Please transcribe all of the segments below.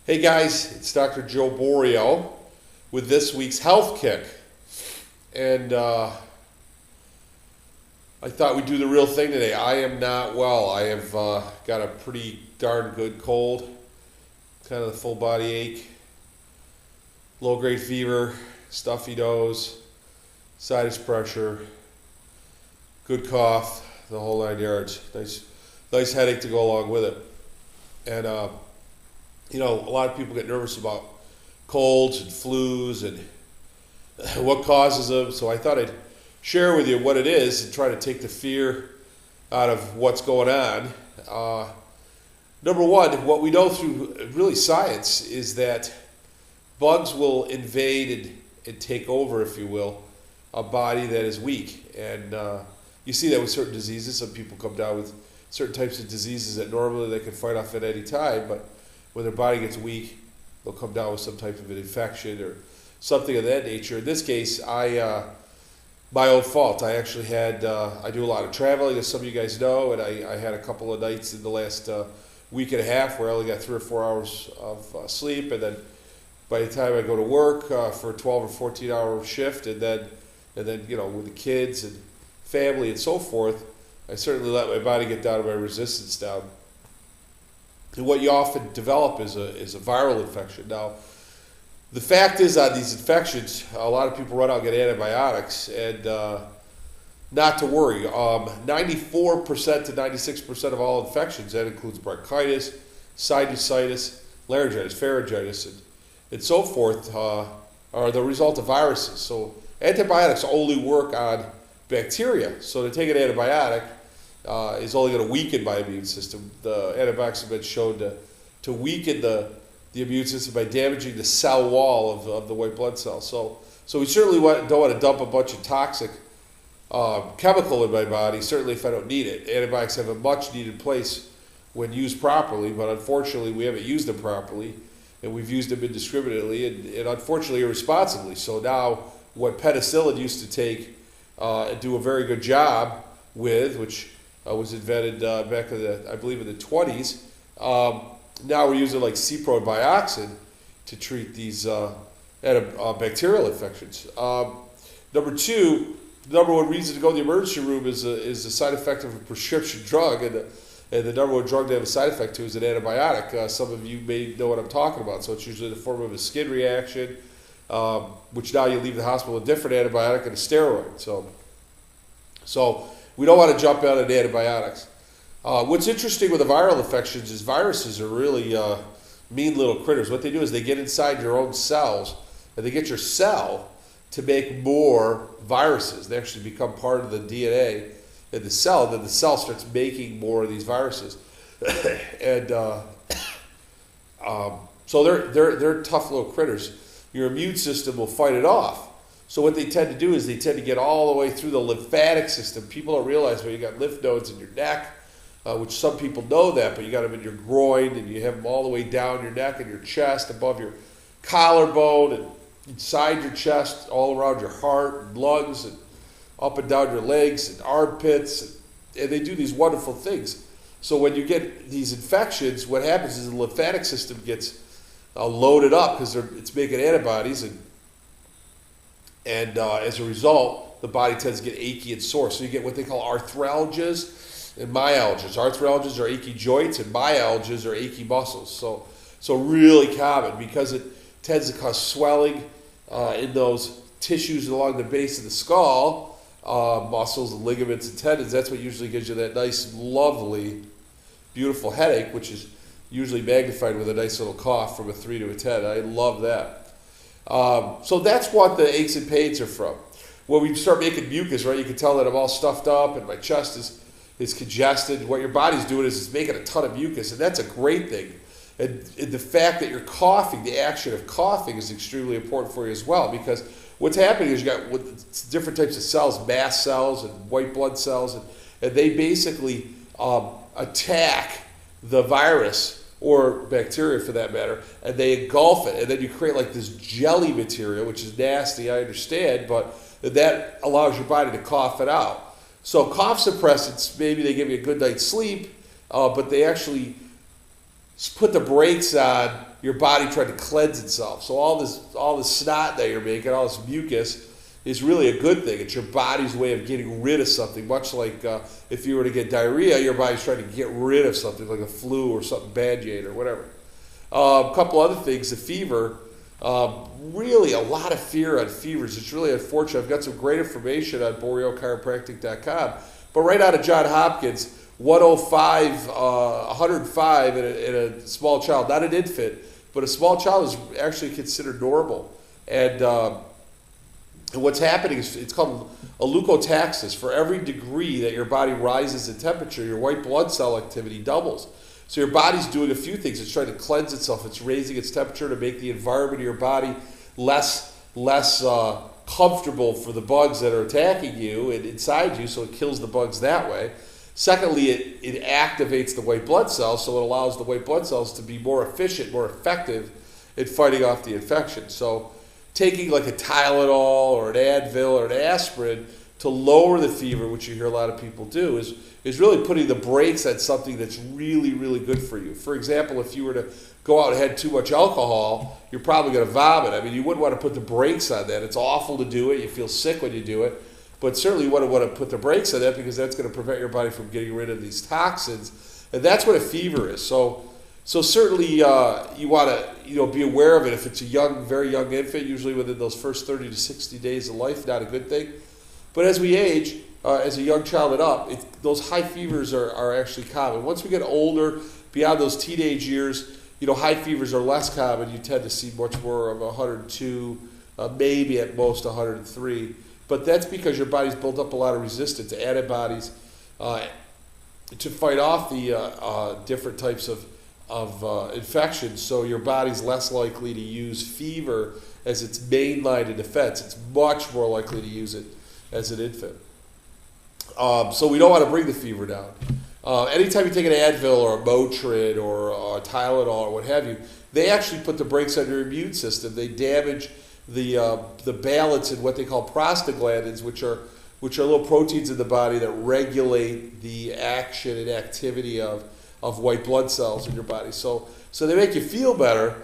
Hey guys, it's Dr. Joe Borio with this week's Health Kick. And I thought we'd do the real thing today. I am not well. I have got a pretty darn good cold, kind of the full body ache, low-grade fever, stuffy nose, sinus pressure, good cough, the whole 9 yards. Nice headache to go along with it. And you know, a lot of people get nervous about colds and flus and what causes them. So I thought I'd share with you what it is and try to take the fear out of what's going on. Number one, what we know through really science is that bugs will invade and take over, if you will, a body that is weak. And you see that with certain diseases. Some people come down with certain types of diseases that normally they can fight off at any time, but when their body gets weak, they'll come down with some type of an infection or something of that nature. In this case, my own fault. I actually had, I do a lot of traveling, as some of you guys know, and I had a couple of nights in the last week and a half where I only got 3 or 4 hours of sleep, and then by the time I go to work for a 12 or 14-hour shift, and then you know, with the kids and family and so forth, I certainly let my body get down to my resistance down. And what you often develop is a viral infection. Now, the fact is on these infections, a lot of people run out and get antibiotics, and not to worry. 94% to 96% of all infections, that includes bronchitis, sinusitis, laryngitis, pharyngitis, and so forth, are the result of viruses. So antibiotics only work on bacteria. So to take an antibiotic is only going to weaken my immune system. The antibiotics have been shown to weaken the immune system by damaging the cell wall of the white blood cells. So we certainly don't want to dump a bunch of toxic chemical in my body, certainly if I don't need it. Antibiotics have a much needed place when used properly, but unfortunately we haven't used them properly, and we've used them indiscriminately and unfortunately irresponsibly. So now what penicillin used to take and do a very good job with, which was invented back in I believe in the 20s. Now we're using like Cipro and Bioxin to treat these bacterial infections. Number two, the number one reason to go to the emergency room is the side effect of a prescription drug, and the number one drug to have a side effect to is an antibiotic. Some of you may know what I'm talking about. So it's usually in the form of a skin reaction, which now you leave the hospital with a different antibiotic and a steroid. So we don't want to jump out at antibiotics. What's interesting with the viral infections is viruses are really mean little critters. What they do is they get inside your own cells, and they get your cell to make more viruses. They actually become part of the DNA in the cell, and then the cell starts making more of these viruses. And so they're tough little critters. Your immune system will fight it off. So what they tend to do is they tend to get all the way through the lymphatic system. People don't realize when you got lymph nodes in your neck, which some people know that, but you got them in your groin, and you have them all the way down your neck and your chest, above your collarbone, and inside your chest, all around your heart and lungs, and up and down your legs and armpits, and they do these wonderful things. So when you get these infections, what happens is the lymphatic system gets loaded up because it's making antibodies, and as a result, the body tends to get achy and sore. So you get what they call arthralgias and myalgias. Arthralgias are achy joints, and myalgias are achy muscles. So really common because it tends to cause swelling in those tissues along the base of the skull, muscles and ligaments and tendons. That's what usually gives you that nice, lovely, beautiful headache, which is usually magnified with a nice little cough from a 3 to a 10. I love that. So that's what the aches and pains are from. When we start making mucus, right, you can tell that I'm all stuffed up and my chest is congested. What your body's doing is it's making a ton of mucus, and that's a great thing. And the fact that you're coughing, the action of coughing is extremely important for you as well, because what's happening is you got different types of cells, mast cells and white blood cells, and they basically attack the virus or bacteria for that matter, and they engulf it, and then you create like this jelly material, which is nasty, I understand, but that allows your body to cough it out. So cough suppressants, maybe they give you a good night's sleep, but they actually put the brakes on your body trying to cleanse itself. So all this snot that you're making, all this mucus, is really a good thing. It's your body's way of getting rid of something, much like if you were to get diarrhea, your body's trying to get rid of something like a flu or something bad you ate or whatever. A couple other things, the fever, really a lot of fear on fevers. It's really unfortunate. I've got some great information on BorioChiropractic.com, but right out of Johns Hopkins, 105, 105 in a small child, not an infant, but a small child is actually considered normal. And what's happening is it's called a leukotaxis. For every degree that your body rises in temperature, your white blood cell activity doubles. So your body's doing a few things. It's trying to cleanse itself. It's raising its temperature to make the environment of your body less comfortable for the bugs that are attacking you and inside you, so it kills the bugs that way. Secondly, it activates the white blood cells, so it allows the white blood cells to be more efficient, more effective in fighting off the infection. So taking like a Tylenol or an Advil or an aspirin to lower the fever, which you hear a lot of people do, is really putting the brakes on something that's really, really good for you. For example, if you were to go out and had too much alcohol, you're probably going to vomit. I mean, you wouldn't want to put the brakes on that. It's awful to do it. You feel sick when you do it. But certainly you wouldn't want to put the brakes on that because that's going to prevent your body from getting rid of these toxins. And that's what a fever is. So certainly you want to be aware of it. If it's a very young infant, usually within those first 30 to 60 days of life, not a good thing. But as we age, as a young child and up, those high fevers are actually common. Once we get older, beyond those teenage years, high fevers are less common. You tend to see much more of 102, maybe at most 103. But that's because your body's built up a lot of resistance to antibodies to fight off the different types of infections. So your body's less likely to use fever as its main line of defense. It's much more likely to use it as an infant. So we don't want to bring the fever down. Anytime you take an Advil or a Motrin or a Tylenol or what have you, they actually put the brakes on your immune system. They damage the balance in what they call prostaglandins, which are little proteins in the body that regulate the action and activity of white blood cells in your body. So they make you feel better,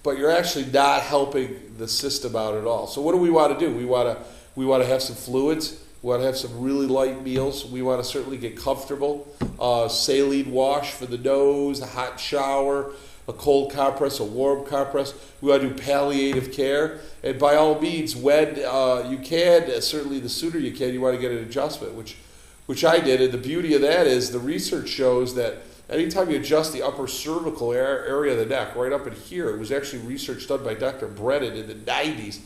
but you're actually not helping the system out at all. So what do we want to do? We want to have some fluids. We want to have some really light meals. We want to certainly get comfortable. Saline wash for the nose, a hot shower, a cold compress, a warm compress. We want to do palliative care. And by all means, when you can, certainly the sooner you can, you want to get an adjustment, which I did. And the beauty of that is the research shows that anytime you adjust the upper cervical area of the neck, right up in here, it was actually research done by Dr. Brennan in the 90s.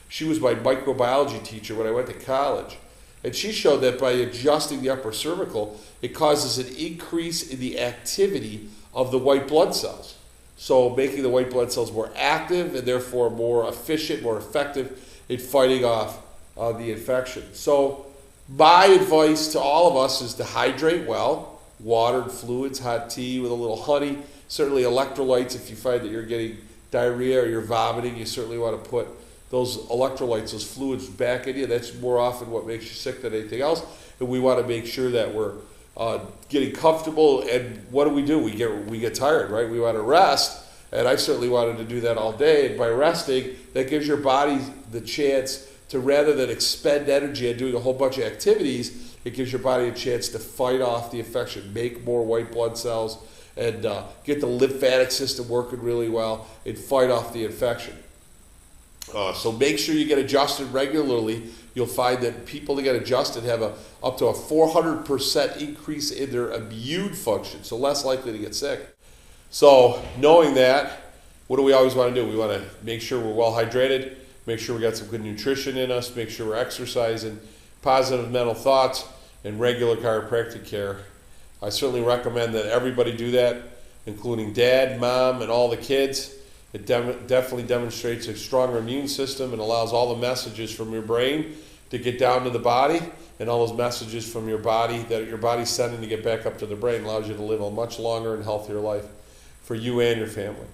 She was my microbiology teacher when I went to college. And she showed that by adjusting the upper cervical, it causes an increase in the activity of the white blood cells. So making the white blood cells more active and therefore more efficient, more effective in fighting off the infection. So my advice to all of us is to hydrate well, water and fluids, hot tea with a little honey, certainly electrolytes. If you find that you're getting diarrhea or you're vomiting, you certainly want to put those electrolytes, those fluids back in you. That's more often what makes you sick than anything else. And we want to make sure that we're getting comfortable. And what do? We get tired, right? We want to rest. And I certainly wanted to do that all day. And by resting, that gives your body the chance to, rather than expend energy on doing a whole bunch of activities, it gives your body a chance to fight off the infection, make more white blood cells, and get the lymphatic system working really well and fight off the infection. So make sure you get adjusted regularly. You'll find that people that get adjusted have up to a 400% increase in their immune function, so less likely to get sick. So knowing that, what do we always want to do? We want to make sure we're well hydrated, make sure we got some good nutrition in us, make sure we're exercising, positive mental thoughts, and regular chiropractic care. I certainly recommend that everybody do that, including dad, mom, and all the kids. It definitely demonstrates a stronger immune system and allows all the messages from your brain to get down to the body, and all those messages from your body that your body's sending to get back up to the brain allows you to live a much longer and healthier life for you and your family.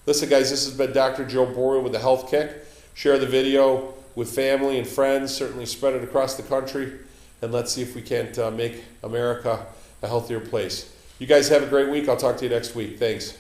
Listen, guys, this has been Dr. Joe Borio with the Health Kick. Share the video with family and friends. Certainly spread it across the country, and let's see if we can't make America a healthier place. You guys have a great week. I'll talk to you next week. Thanks.